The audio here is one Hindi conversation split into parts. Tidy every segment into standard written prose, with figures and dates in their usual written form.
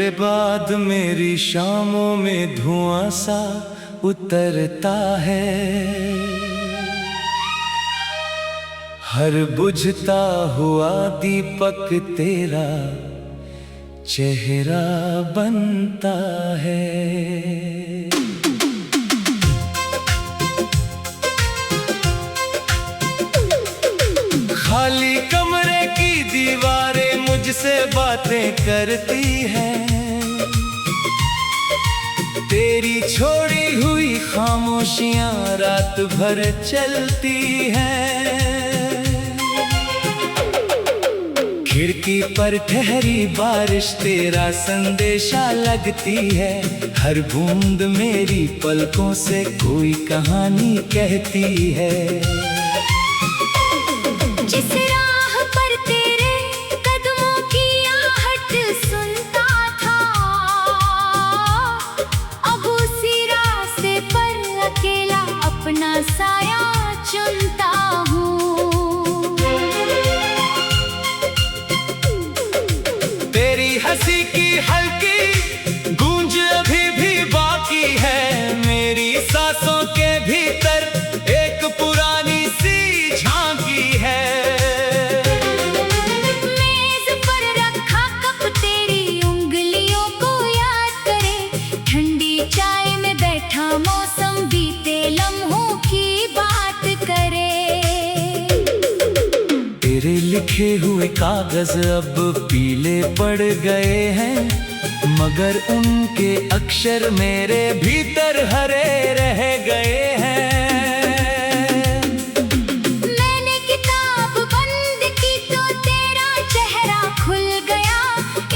तेरे बाद मेरी शामों में धुआं सा उतरता है। हर बुझता हुआ दीपक तेरा चेहरा बनता है। खाली कमरे की दीवारें मुझसे बातें करती हैं। तेरी छोड़ी हुई खामोशियां रात भर चलती हैं। खिड़की पर ठहरी बारिश तेरा संदेशा लगती है। हर बूंद मेरी पलकों से कोई कहानी कहती है। जिस राह पर तेरे कदमों की आहट सुनता था, अब उसी रास्ते पर अकेला अपना साया चुनता हूँ। तेरी हंसी की हल्की गूंज अभी भी बाकी है। मेरी सांसों के भीतर एक पुरानी सी झांकी है। मेज पर रखा कप तेरी उंगलियों को याद करे। ठंडी चाय में बैठा मौसम बीते लम्हों की बात करे। तेरे लिखे हुए कागज अब पीले पड़ गए हैं, मगर उनके अक्षर मेरे भीतर हरे रह गए हैं। मैंने किताब बंद की तो तेरा चेहरा खुल गया।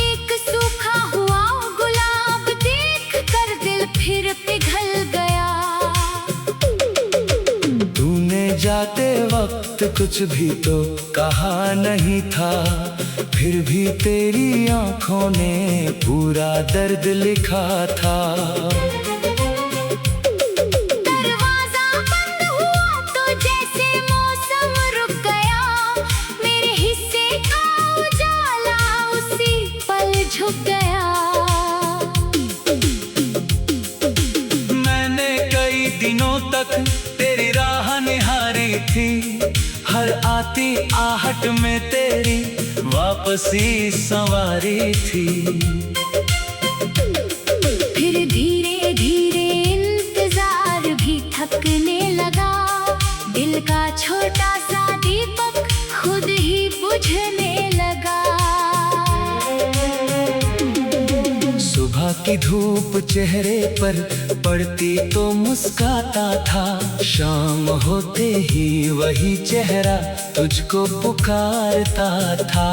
एक सूखा हुआ गुलाब देख कर दिल फिर पिघल गया। तूने जाते वक्त कुछ भी तो कहा नहीं था, फिर भी तेरी आंखों ने पूरा दर्द लिखा था। दरवाजा बंद हुआ तो जैसे मौसम रुक गया। मेरे हिस्से का उजाला उसी पल झुक गया। मैंने कई दिनों तक तेरी राह निहारी थी। हर आती आहट में तेरी वापसी संवारी थी। फिर धीरे धीरे इंतजार भी थकने लगा। दिल का छोटा सा दीपक खुद ही बुझने लगा। सुबह की धूप चेहरे पर पड़ती तो मुस्काता था। शाम होते ही वही चेहरा तुझको पुकारता था।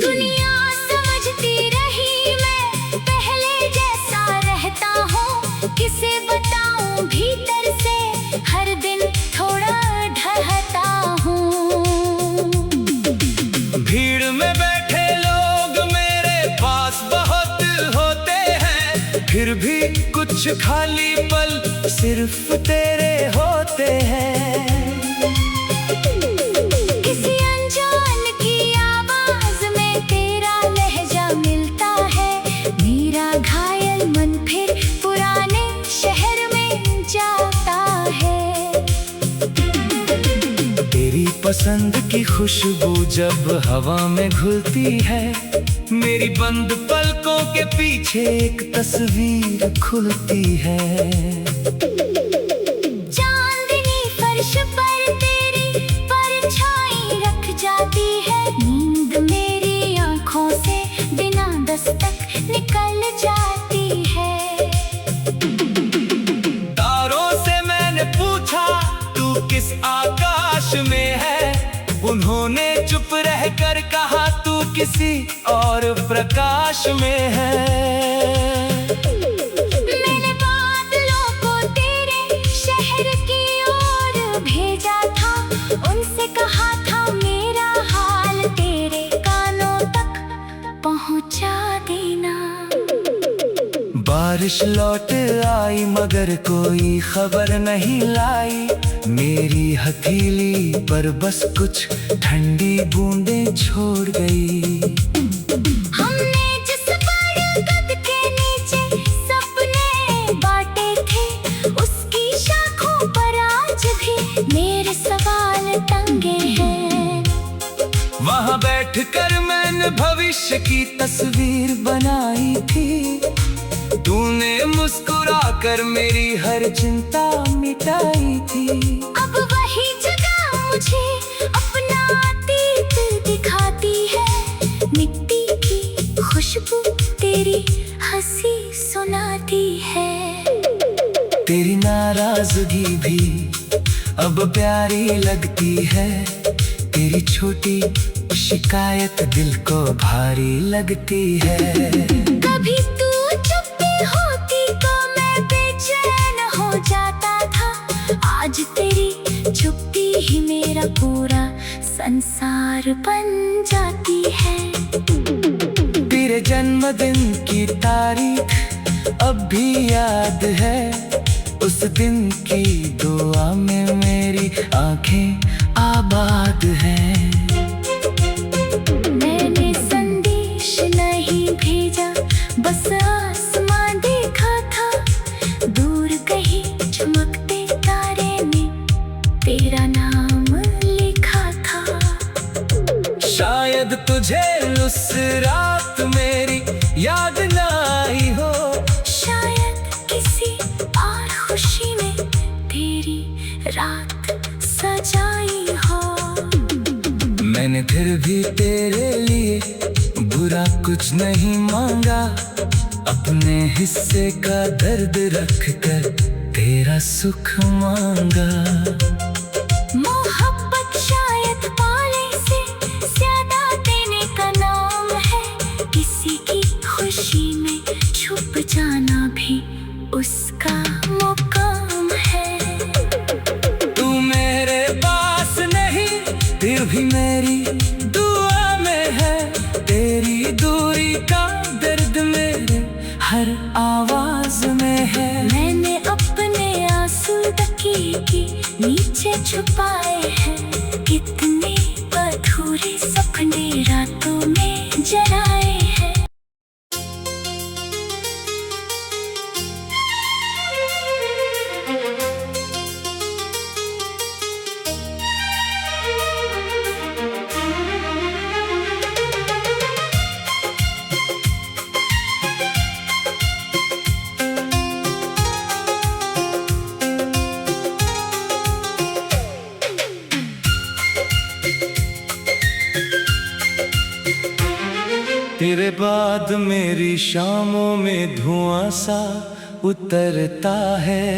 दुनिया समझती रही मैं पहले जैसा रहता हूँ। किसे बताऊँ भीतर से हर दिन थोड़ा ढहता हूँ। भीड़ में बैठे लोग मेरे पास बहुत होते हैं, फिर भी कुछ खाली पल सिर्फ तेरे होते हैं। किसी अनजान की आवाज में तेरा लहजा मिलता है। मेरा घायल मन फिर पुराने शहर में जाता है। तेरी पसंद की खुशबू जब हवा में घुलती है, मेरी बंद पलकों के पीछे एक तस्वीर खुलती है। चांदनी फर्श पर तेरी परछाई रख जाती है। नींद मेरी आंखों से बिना दस्तक निकल जाती है। तारों से मैंने पूछा तू किस आकाश में है। उन्होंने चुप रहकर कहा तू किसी और प्रकाश में है। मैंने बादलों को तेरे शहर की ओर भेजा था। उनसे कहा था मेरा हाल तेरे कानों तक पहुंचा देना। बारिश लौट आई मगर कोई खबर नहीं लाई। मेरी हथेली पर बस कुछ ठंडी बूंदें छोड़ गई। हमने भविष्य की तस्वीर बनाई थी। तूने मुस्कुरा कर मेरी हर चिंता मिटाई थी। अब वही जगह मुझे अपना अतीत दिखाती है। मिट्टी की खुशबू तेरी हंसी सुनाती है। तेरी नाराजगी भी अब प्यारी लगती है। तेरी छोटी शिकायत दिल को भारी लगती है। कभी तू चुप होती तो मैं बेचैन हो जाता था। आज तेरी चुप्पी ही मेरा पूरा संसार बन जाती है। तेरे जन्मदिन की तारीख अब भी याद है। उस दिन की दुआ में मेरी आंखें आबाद हैं। मैंने संदेश नहीं भेजा, बस आसमां देखा था। दूर कहीं चमकते तारे में तेरा नाम लिखा था। शायद तुझे उस रात मेरी याद ना आई हो। शायद किसी और खुशी में तेरी रात सजाई हो। मैंने फिर भी तेरे लिए बुरा कुछ नहीं मांगा। अपने हिस्से का दर्द रख कर तेरा सुख मांगा। मोहब्बत शायद पाले से ज्यादा देने का नाम है। किसी की खुशी में छुप जाना भी उसका मुकाम है। तू मेरे पास नहीं फिर भी मेरी दुआ में है। तेरी दूरी का दर्द मेरे हर आवाज में है। मैंने अपने आंसू तकिए के नीचे छुपाए हैं। कितने अधूरे सपने रातों में जलाए हैं। तेरे बाद मेरी शामों में धुआं सा उतरता है।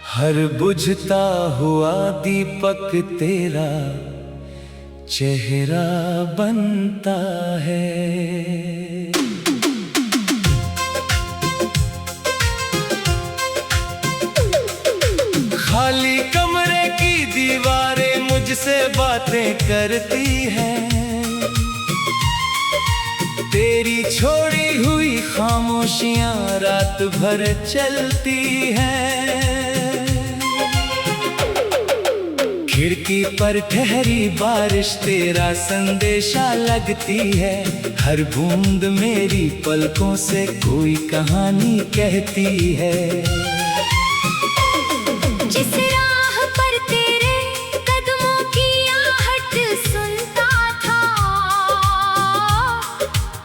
हर बुझता हुआ दीपक तेरा चेहरा बनता है। खाली कमरे की दीवारें मुझसे बातें करती हैं। तेरी छोड़ी हुई खामोशियां रात भर चलती हैं। खिड़की पर ठहरी बारिश तेरा संदेशा लगती है। हर बूंद मेरी पलकों से कोई कहानी कहती है। जिस राह पर तेरे कदमों की आहट सुनता था,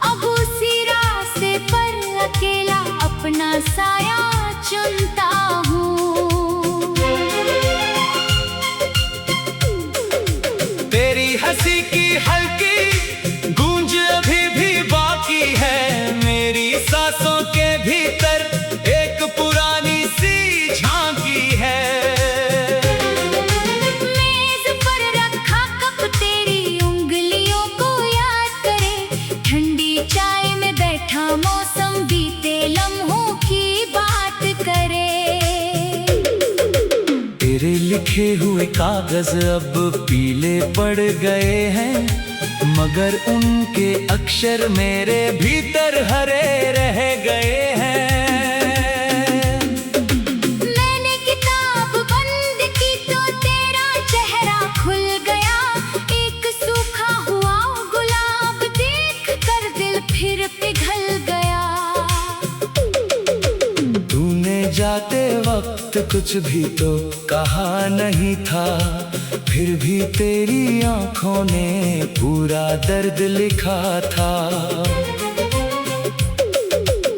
अब उसी रास्ते पर अकेला अपना साया चुनता हूँ। तेरी हंसी की हल्की गूंज अभी भी बाकी है। मेरी सांसों के भीतर एक पुरानी सी झांकी है। मेज पर रखा कप तेरी उंगलियों को याद करे। ठंडी चाय में बैठा मौसम बीते लम्हों की बात करे। तेरे लिखे हुए कागज अब पीले पड़ गए हैं, मगर उनके अक्षर मेरे भीतर हरे रह गए हैं। मैंने किताब बंद की तो तेरा चेहरा खुल गया। एक सूखा हुआ गुलाब देख कर दिल फिर पिघल गया। तूने जाते वक्त कुछ भी तो कहा नहीं था। फिर भी तेरी आंखों ने पूरा दर्द लिखा था।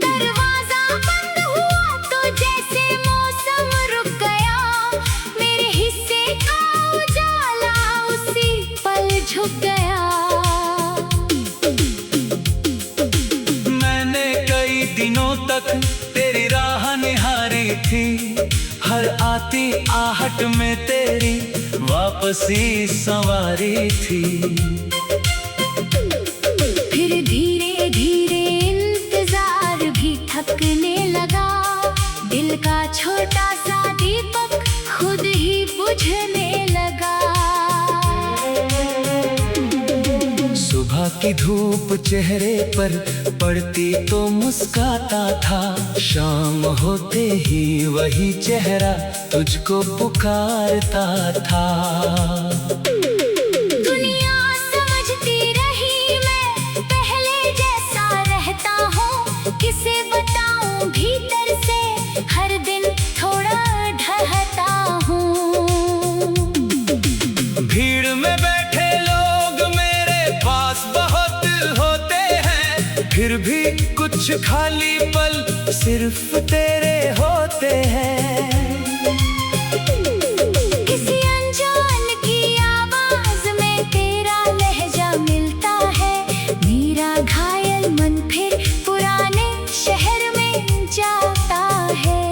दरवाजा बंद हुआ तो जैसे मौसम रुक गया, मेरे हिस्से का उजाला उसी पल झुक गया। मैंने कई दिनों तक तेरी राह निहारी थी, हर आती आहट में तेरी वापसी संवारी थी। फिर धीरे धीरे इंतजार भी थकने लगा, दिल का छोटा सा दीपक खुद ही बुझने लगा। सुबह की धूप चेहरे पर पड़ती तो मुस्काता था, शाम होते ही वही चेहरा तुझको पुकारता था। दुनिया समझती रही मैं पहले जैसा रहता हूँ, किसे बताऊं भीतर से हर दिन थोड़ा ढहता हूँ। भीड़ में बैठे लोग मेरे पास बहुत होते हैं, फिर भी कुछ खाली पल सिर्फ तेरे होते हैं। किसी अनजान की आवाज में तेरा लहजा मिलता है, मेरा घायल मन फिर पुराने शहर में जाता है।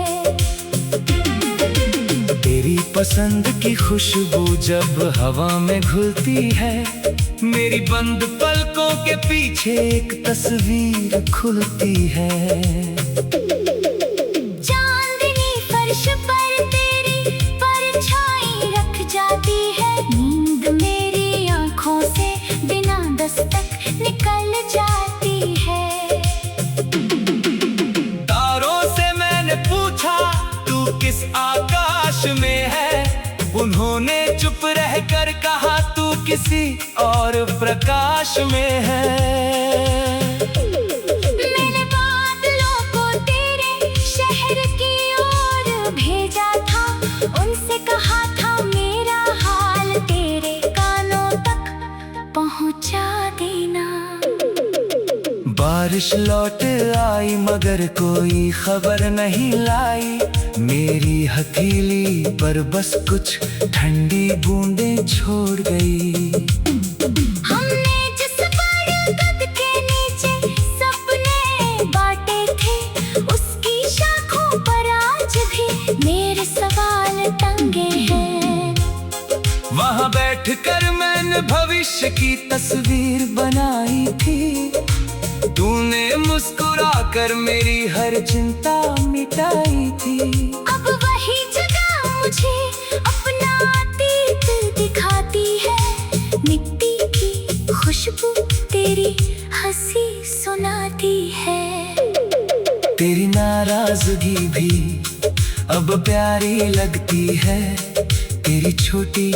तेरी पसंद की खुशबू जब हवा में घुलती है, मेरी बंद पलकों के पीछे एक तस्वीर खुलती है। चांदनी फर्श पर तेरी परछाई रख जाती है, नींद मेरी आंखों से बिना दस्तक निकल जाती है। तारों से मैंने पूछा तू किस आकाश में है, उन्होंने चुप रहकर कहा तू किसी और प्रकाश में है। मैंने बादलों को तेरे शहर की ओर भेजा था, उनसे कहा था मेरा हाल तेरे कानों तक पहुंचा देना। बारिश लौट आई मगर कोई खबर नहीं लाई, मेरी हथेली पर बस कुछ ठंडी बूंदें छोड़ गई। हमने जिस बरगद के नीचे सपने बांटे थे, उसकी शाखों पर आज भी मेरे सवाल टंगे हैं। वहाँ बैठकर मैंने भविष्य की तस्वीर बनाई थी, तूने मुस्कुराकर मेरी हर चिंता मिटाई थी। अब वही जगह मुझे अपना अतीत दिखाती है, मिट्टी की खुशबू तेरी हंसी सुनाती है। तेरी नाराजगी भी अब प्यारी लगती है, तेरी छोटी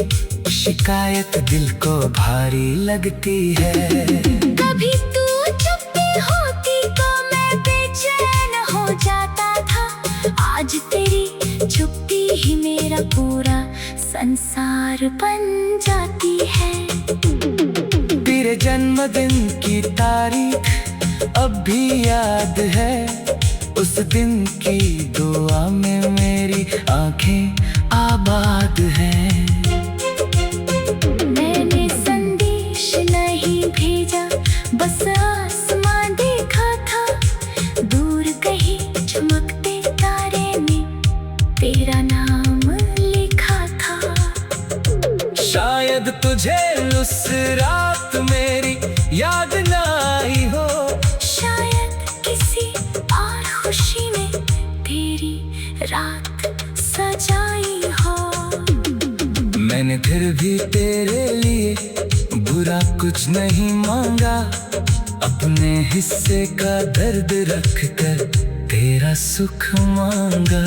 शिकायत दिल को भारी लगती है। कभी तू चुप होती तो मैं बेचैन हो जाता था, आज तेरी चुप्पी ही मेरा पूरा संसार बन जाती है। तेरे जन्मदिन की तारीख अब भी याद है, उस दिन की दुआ में मेरी आंखें आबाद हैं। मैंने संदेश नहीं भेजा, बस आसमां देखा था, दूर कहीं चमकते तारे में तेरा नाम लिखा था। शायद तुझे उस रात मेरी याद ना आई हो, शायद किसी और खुशी ने तेरी रात सजाई हो। मैंने फिर भी तेरे लिए बुरा कुछ नहीं मांगा, अपने हिस्से का दर्द रख कर तेरा सुख मांगा।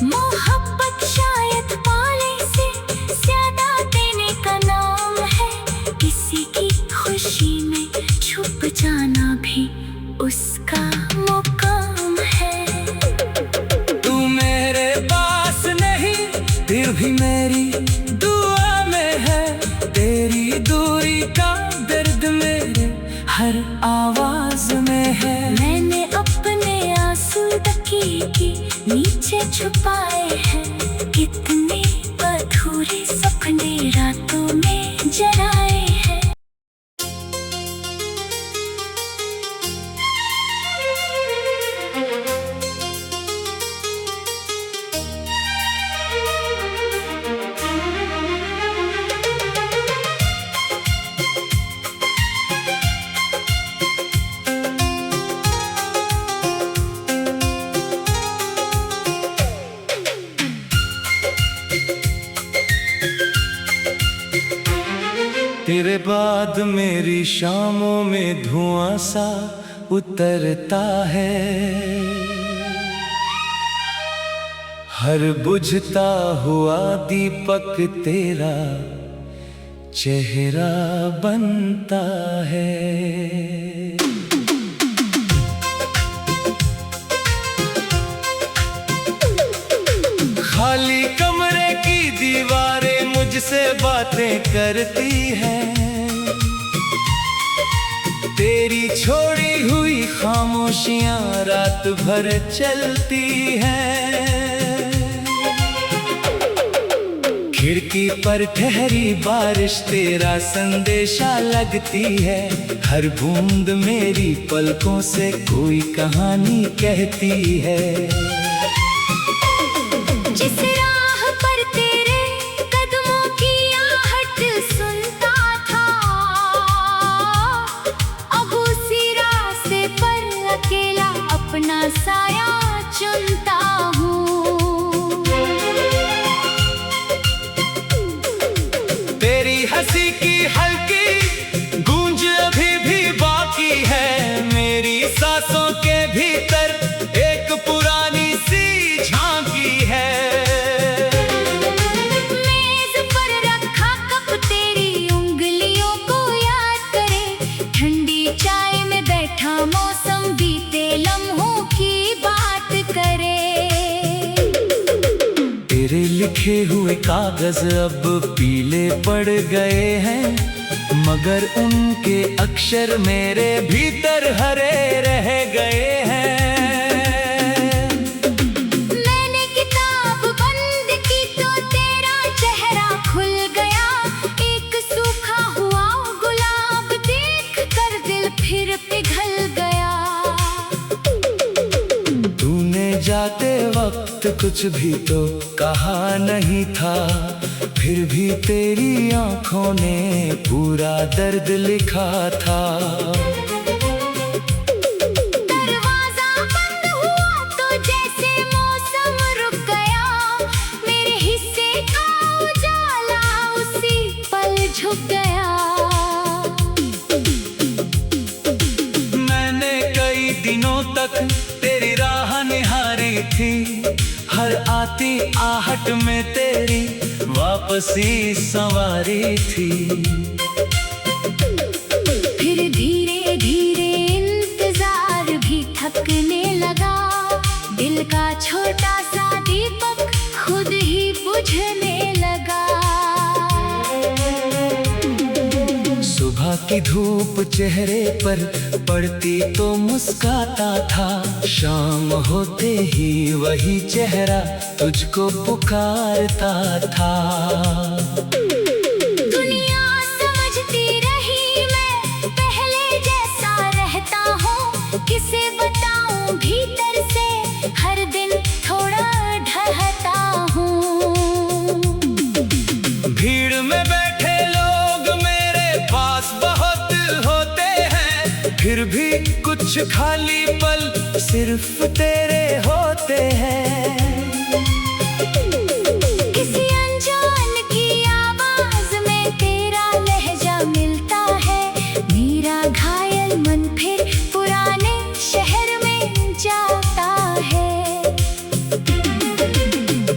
मोहब्बत शायद पाले से ज्यादा देने का नाम है, किसी की खुशी में छुप जाना भी उसका मुकाम है। तू मेरे पास नहीं फिर भी मेरी हर आवाज में है। मैंने अपने आंसू तकिए के नीचे छुपाए हैं। कितने अधूरे सपने रातों में जलाए हैं। तेरे बाद मेरी शामों में धुआं सा उतरता है। हर बुझता हुआ दीपक तेरा चेहरा बनता है। खाली कमरे की दीवारें मुझसे बातें करती हैं। तेरी छोड़ी हुई खामोशियां रात भर चलती हैं। खिड़की पर ठहरी बारिश तेरा संदेशा लगती है। हर बूंद मेरी पलकों से कोई कहानी कहती है। जिस राह पर तेरे कदमों की आहट सुनता था, अब उसी रास्ते पर अकेला अपना साया चुनता हूँ। तेरी हंसी की हल्की गूंज अभी भी बाकी है। मेरी सांसों के भीतर एक पुरानी सी झांकी है। मेज पर रखा कप तेरी उंगलियों को याद करे। ठंडी चाय में बैठा मौसम बीते लम्हों की बात करे। तेरे लिखे हुए कागज अब पीले पड़ गए हैं, मगर उनके अक्षर मेरे भीतर हरे रह गए हैं। मैंने किताब बंद की तो तेरा चेहरा खुल गया। एक सूखा हुआ गुलाब देख कर दिल फिर पिघल गया। तूने जाते वक्त कुछ भी तो कहा नहीं था, फिर भी तेरी आंखों ने पूरा दर्द लिखा था। दरवाजा बंद हुआ तो जैसे मौसम रुक गया। मेरे हिस्से का उजाला उसी पल झुक गया। मैंने कई दिनों तक तेरी राह निहारी थी। हर आती आहट में तेरी वापसी संवारी थी। फिर धीरे धीरे इंतजार भी थकने लगा। दिल का छोटा सा दीपक खुद ही बुझने लगा। सुबह की धूप चेहरे पर पड़ती तो मुस्काता था। शाम होते ही वही चेहरा तुझको पुकारता था। दुनिया समझती रही मैं पहले जैसा रहता हूँ। किसे बताऊँ भीतर से हर दिन थोड़ा ढहता हूँ। भीड़ में बैठे लोग मेरे पास बहुत होते हैं, फिर भी कुछ खाली पल सिर्फ तेरे होते हैं। किसी अनजान की आवाज में तेरा लहजा मिलता है। मेरा घायल मन फिर पुराने शहर में जाता है।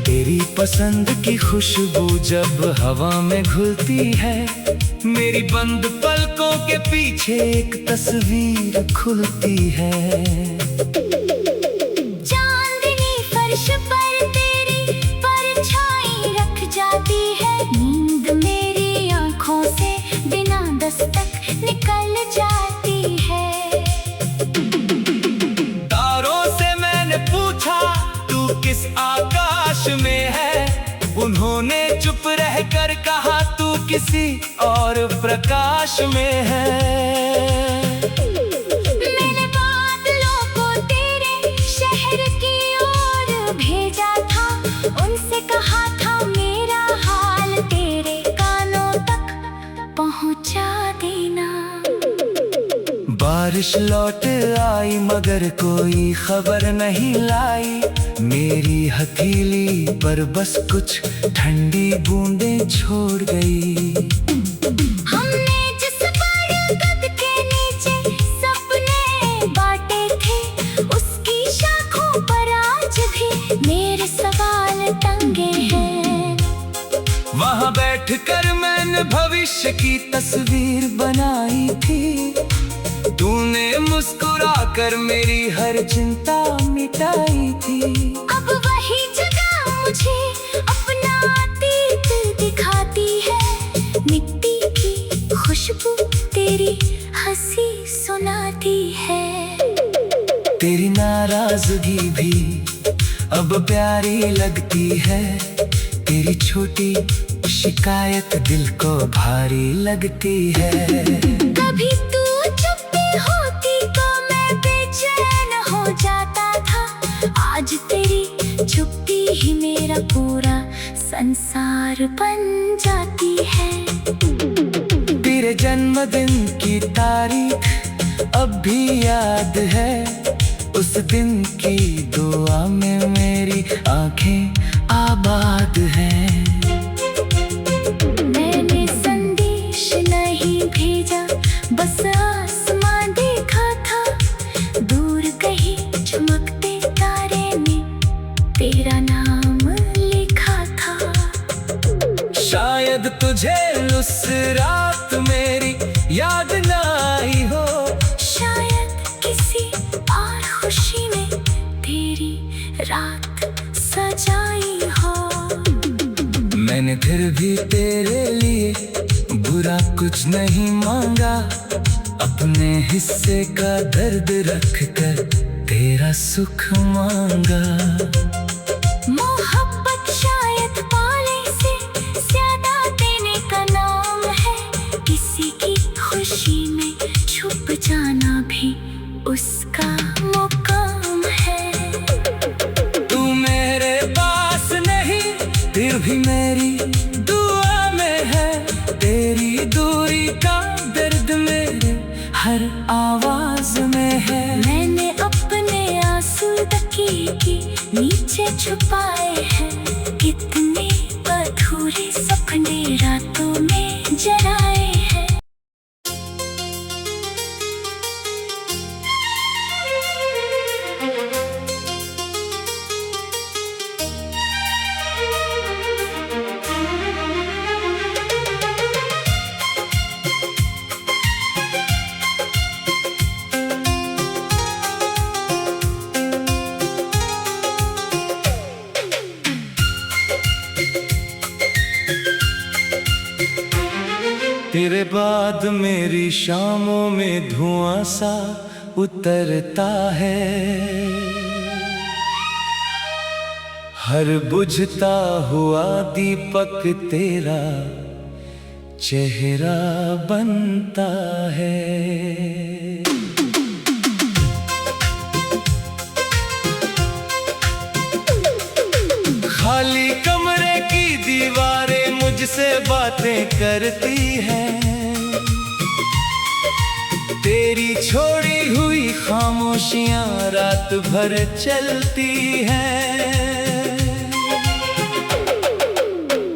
तेरी पसंद की खुशबू जब हवा में घुलती है, मेरी बंद पलकों के पीछे एक तस्वीर खुलती है। चांदनी फर्श पर तेरी परछाई रख जाती है। नींद मेरी आंखों से बिना दस्तक निकल जाती किसी और प्रकाश में है। मैंने बादलों को तेरे शहर की ओर भेजा था, उनसे कहा था मेरा हाल तेरे कानों तक पहुंचा देना। बारिश लौट आई मगर कोई खबर नहीं लाई, मेरी हथेली पर बस कुछ ठंडी बूंदें छोड़ गई। हमने जिस बरगद के नीचे सपने बांटे थे, उसकी शाखों पर आज भी मेरे सवाल टंगे हैं। वहाँ बैठकर मैंने भविष्य की तस्वीर बनाई थी, तूने मुस्कुरा कर मेरी हर चिंता मिटाई थी। अब वही जगह मुझे अपना अतीत दिखाती है, मिट्टी की खुशबू तेरी हंसी सुनाती है। तेरी नाराजगी भी अब प्यारी लगती है, तेरी छोटी शिकायत दिल को भारी लगती है। कभी तू होती तो मैं बेचैन हो जाता था, आज तेरी चुप्पी ही मेरा पूरा संसार बन जाती है। तेरे जन्मदिन की तारीख अब भी याद है, उस दिन की दुआ में मेरी आंखें आबाद हैं। मैंने संदेश नहीं भेजा, बस तेरा नाम लिखा था। शायद तुझे उस रात मेरी याद न आई हो, शायद किसी और खुशी ने तेरी रात सजाई हो। मैंने फिर भी तेरे लिए बुरा कुछ नहीं मांगा, अपने हिस्से का दर्द रख कर तेरा सुख मांगा। मोहब्बत शायद पाले से ज्यादा देने का नाम है, किसी की खुशी में छुप जाना भी उसका मुकाम है। तू मेरे पास नहीं फिर भी मेरी दुआ में है, तेरी दूरी का दर्द मेरे हर आवाज में है। मैंने अपने आंसू तकिए के नीचे छुपाए हैं, कितने अधूरे सपने रातों में जलाए हैं। तेरे बाद मेरी शामों में धुआं सा उतरता है, हर बुझता हुआ दीपक तेरा चेहरा बनता है। खाली कमरे की दीवारें मुझसे बातें करती हैं, तेरी छोड़ी हुई खामोशियां रात भर चलती हैं।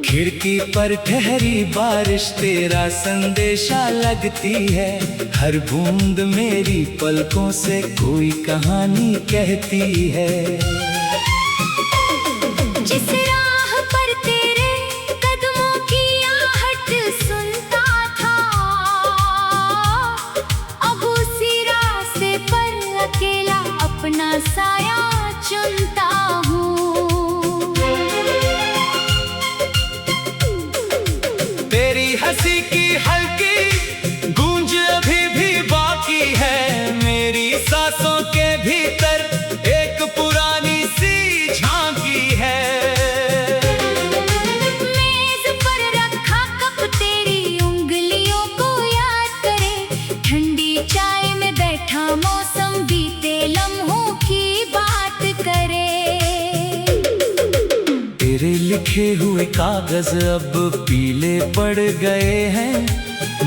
खिड़की पर ठहरी बारिश तेरा संदेशा लगती है, हर बूंद मेरी पलकों से कोई कहानी कहती है। जिस राह पर तेरे कदमों की आहट सुनता था, अब उसी रास्ते पर अकेला अपना साया चुनता हूँ। तेरी हंसी की हल्की गूंज अभी भी बाकी है, मेरी सांसों के भीतर एक पुरानी सी झांकी है। बैठा मौसम बीते लम्हों की बात करे। तेरे लिखे हुए कागज अब पीले पड़ गए हैं,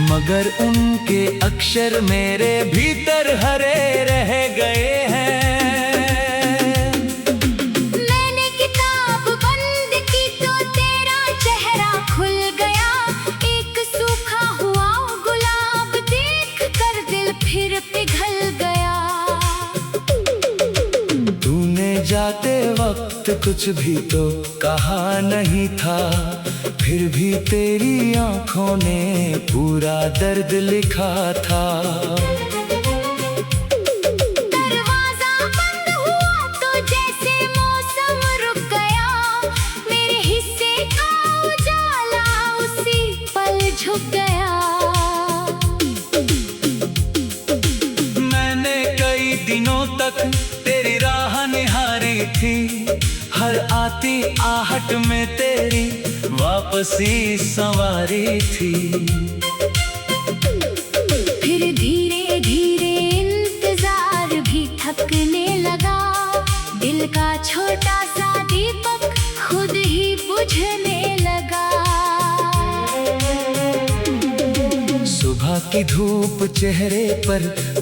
मगर उनके अक्षर मेरे भीतर हरे रह गए हैं। मैंने किताब बंद की तो तेरा चेहरा खुल गया, एक सूखा हुआ गुलाब देख कर दिल फिर पिघल गया। तूने जाते वक्त कुछ भी तो कहा नहीं था, फिर भी तेरी आंखों ने पूरा दर्द लिखा था। दरवाजा बंद हुआ तो जैसे मौसम रुक गया, मेरे हिस्से का उजाला उसी पल झुक गया। मैंने कई दिनों तक तेरी राह निहारी थी, हर आती आहट में तेरी वापसी संवारी थी। फिर धीरे धीरे इंतजार भी थकने लगा, दिल का छोटा सा दीपक खुद ही बुझने लगा। सुबह की धूप चेहरे पर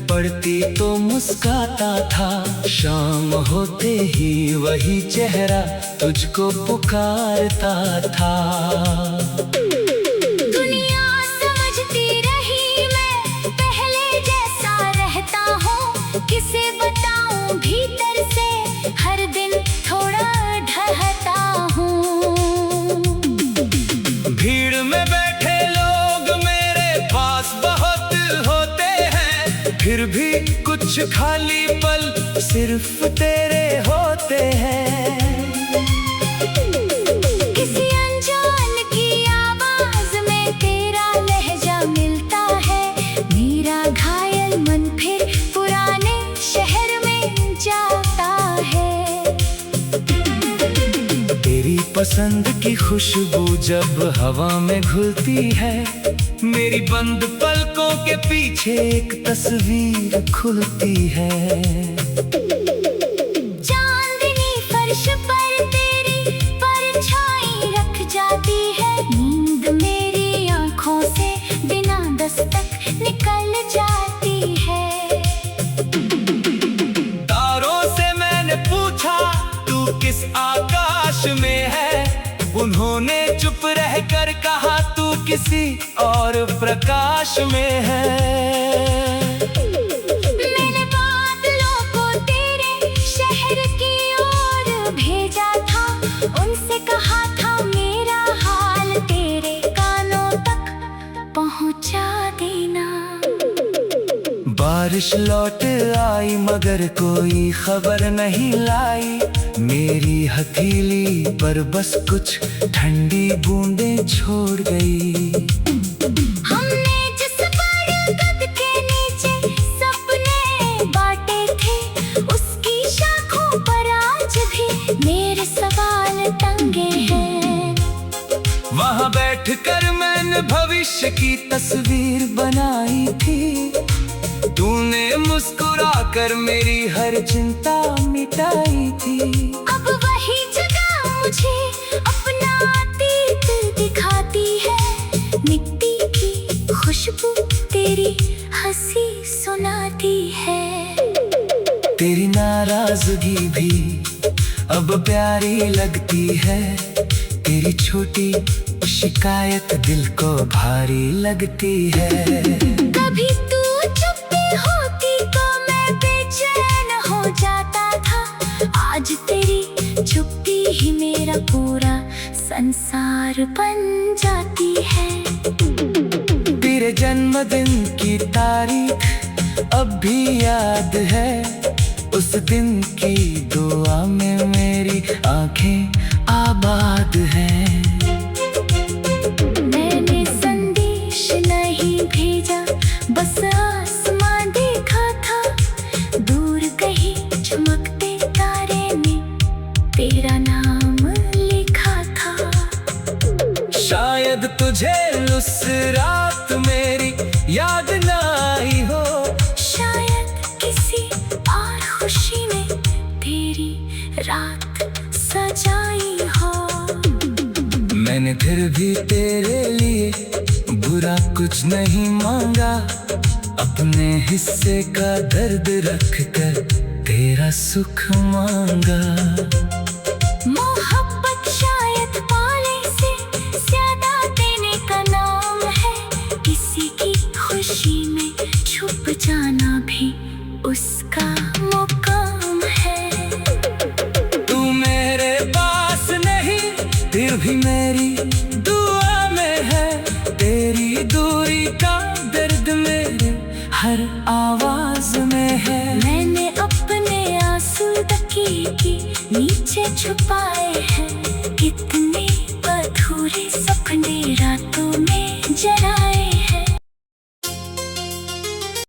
पड़ती तो मुस्काता था, शाम होते ही वही चेहरा तुझको पुकारता था। दुनिया समझती रही मैं पहले जैसा रहता हूँ, किसे बताऊँ भीतर से हर दिन थोड़ा ढहता हूँ। भीड़ में बैठे लोग मेरे पास बहुत होते हैं, फिर भी कुछ खाली पल सिर्फ तेरे होते हैं। किसी अनजान की आवाज में तेरा लहजा मिलता है, मेरा घायल मन फिर पुराने शहर में जाता है। तेरी पसंद की खुशबू जब हवा में घुलती है, मेरी बंद पलकों के पीछे एक तस्वीर खुलती है। चांदनी फर्श पर तेरी परछाई रख जाती है, नींद मेरी आंखों से बिना दस्तक निकल जाती है। तारों से मैंने पूछा तू किस आकाश में है, उन्होंने चुप रहकर कहा तू किसी और प्रकाश में है। मैंने बादलों को तेरे शहर की ओर भेजा था, उनसे कहा था मेरा हाल तेरे कानों तक पहुंचा देना। बारिश लौट आई मगर कोई खबर नहीं लाई, मेरी हथेली पर बस कुछ ठंडी बूंदें छोड़ गई। हमने जिस बरगद के नीचे सपने बांटे थे, उसकी शाखों पर आज भी मेरे सवाल टंगे हैं। वहाँ बैठकर मैंने भविष्य की तस्वीर बनाई थी, तूने मुस्कुरा कर मेरी हर चिंता मिटाई थी। अब वही जगह मुझे अपना अतीत दिखाती है, मिट्टी की खुशबू तेरी हंसी सुनाती है। तेरी नाराजगी भी अब प्यारी लगती है, तेरी छोटी शिकायत दिल को भारी लगती है। कभी तू चुप्पी होती तो मैं बेचैन हो जाता था, आज तेरी चुप्पी ही मेरा पूरा संसार बन जाती है। तेरे जन्मदिन की तारीख अब भी याद है, उस दिन की दुआ में मेरी आंखें आबाद हैं। मैंने संदेश नहीं भेजा, बस आसमां देखा था, दूर कहीं चमकते तारे में तेरा नाम लिखा था। शायद तुझे उस रात मेरी याद ना आई हो, शायद रात सजाई हो। मैंने फिर भी तेरे लिए बुरा कुछ नहीं मांगा, अपने हिस्से का दर्द रख कर तेरा सुख मांगा। मोहब्बत शायद पाले से ज्यादा देने का नाम है, किसी की खुशी में छुप जाना भी उसका मुकाम है। तू मेरे पास नहीं फिर भी मेरी दुआ में है, तेरी दूरी का दर्द मेरे हर आवाज में है। मैंने अपने आंसू तकिए के नीचे छुपाए हैं, कितने अधूरे सपने रात